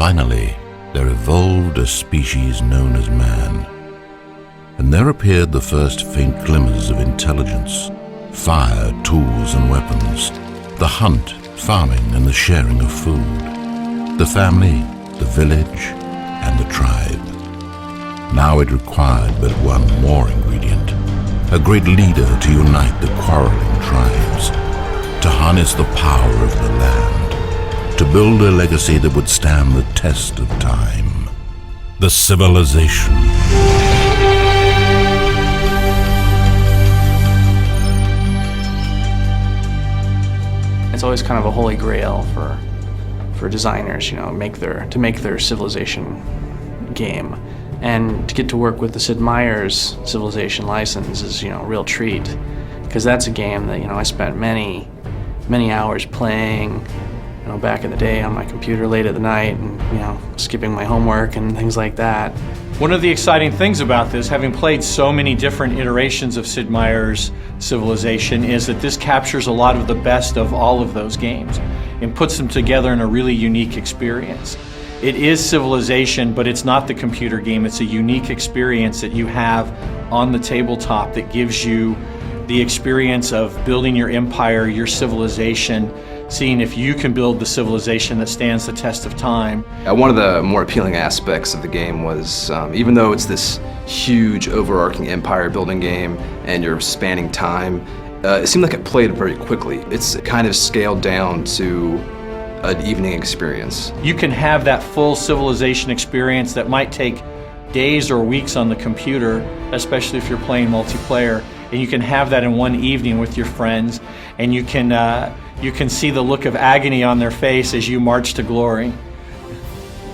Finally, there evolved a species known as man, and there appeared the first faint glimmers of intelligence, fire, tools and weapons, the hunt, farming and the sharing of food, the family, the village and the tribe. Now it required but one more ingredient, a great leader to unite the quarreling tribes, to harness the power of the land, to build a legacy that would stand the test of time. The civilization. It's always kind of a holy grail for designers, to make their Civilization game. And to get to work with the Sid Meier's Civilization license is, a real treat, because that's a game that, I spent many hours playing, back in the day on my computer late at the night and, skipping my homework and things like that. One of the exciting things about this, having played so many different iterations of Sid Meier's Civilization, is that this captures a lot of the best of all of those games and puts them together in a really unique experience. It is Civilization, but it's not the computer game. It's a unique experience that you have on the tabletop that gives you the experience of building your empire, your civilization, seeing if you can build the civilization that stands the test of time. One of the more appealing aspects of the game was, even though it's this huge overarching empire building game and you're spanning time, it seemed like it played very quickly. It's kind of scaled down to an evening experience. You can have that full civilization experience that might take days or weeks on the computer, especially if you're playing multiplayer, and you can have that in one evening with your friends, and you can see the look of agony on their face as you march to glory.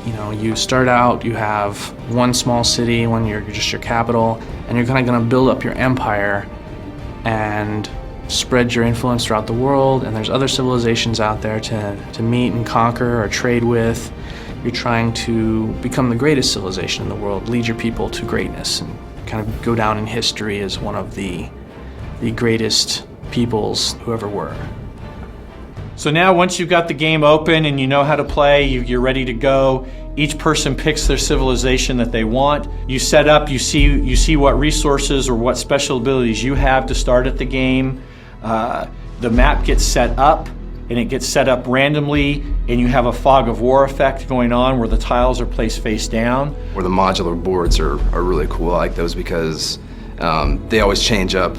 You start out, you have one small city, you're just your capital, and you're kind of going to build up your empire and spread your influence throughout the world, and there's other civilizations out there to meet and conquer or trade with. You're trying to become the greatest civilization in the world, lead your people to greatness, and kind of go down in history as one of the greatest peoples who ever were. So now once you've got the game open and you know how to play, you're ready to go, each person picks their civilization that they want. You set up, you see what resources or what special abilities you have to start at the game. The map gets set up, and it gets set up randomly, and you have a fog of war effect going on where the tiles are placed face down. Where the modular boards are really cool. I like those because they always change up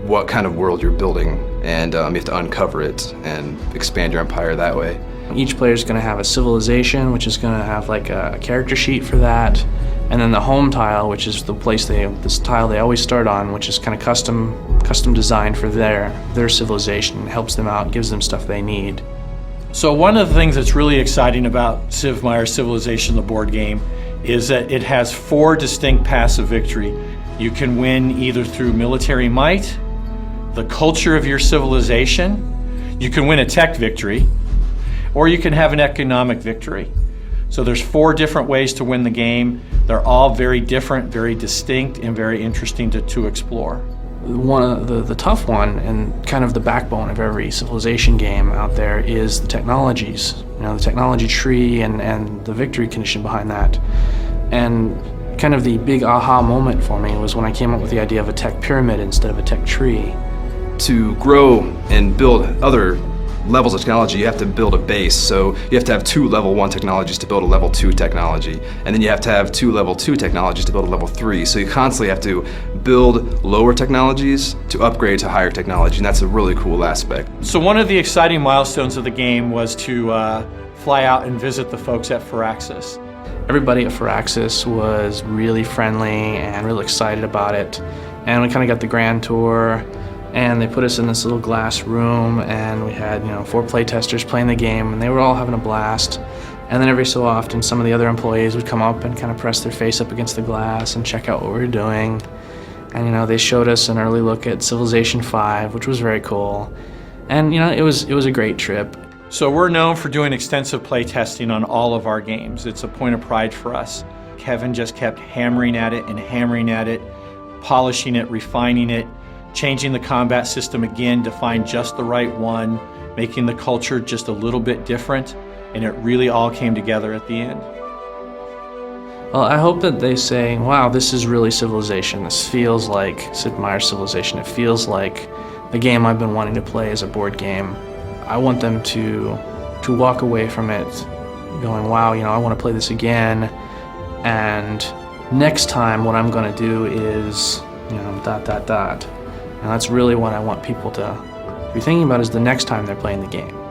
what kind of world you're building, and you have to uncover it and expand your empire that way. Each player is going to have a civilization, which is going to have like a character sheet for that, and then the home tile, which is this tile they always start on, which is kind of custom designed for their civilization. It helps them out, gives them stuff they need. So one of the things that's really exciting about Sid Meier's Civilization, the board game, is that it has 4 distinct paths of victory. You can win either through military might, the culture of your civilization, you can win a tech victory, or you can have an economic victory. So there's 4 different ways to win the game. They're all very different, very distinct, and very interesting to explore. One of the tough one, and kind of the backbone of every Civilization game out there, is the technologies. The technology tree and the victory condition behind that. And kind of the big aha moment for me was when I came up with the idea of a tech pyramid instead of a tech tree. To grow and build other levels of technology, you have to build a base. So you have to have 2 level 1 technologies to build a level 2 technology. And then you have to have 2 level 2 technologies to build a level 3. So you constantly have to build lower technologies to upgrade to higher technology, and that's a really cool aspect. So one of the exciting milestones of the game was to fly out and visit the folks at Firaxis. Everybody at Firaxis was really friendly and really excited about it. And we kind of got the grand tour, and they put us in this little glass room, and we had 4 playtesters playing the game, and they were all having a blast. And then every so often some of the other employees would come up and kind of press their face up against the glass and check out what we were doing. And they showed us an early look at Civilization 5, which was very cool. And it was a great trip. So we're known for doing extensive play testing on all of our games. It's a point of pride for us. Kevin just kept hammering at it, polishing it, refining it, changing the combat system again to find just the right one, making the culture just a little bit different. and it really all came together at the end. Well, I hope that they say, wow, this is really Civilization. This feels like Sid Meier's Civilization. It feels like the game I've been wanting to play as a board game. I want them to walk away from it going, wow, I want to play this again. And next time what I'm going to do is, And that's really what I want people to be thinking about, is the next time they're playing the game.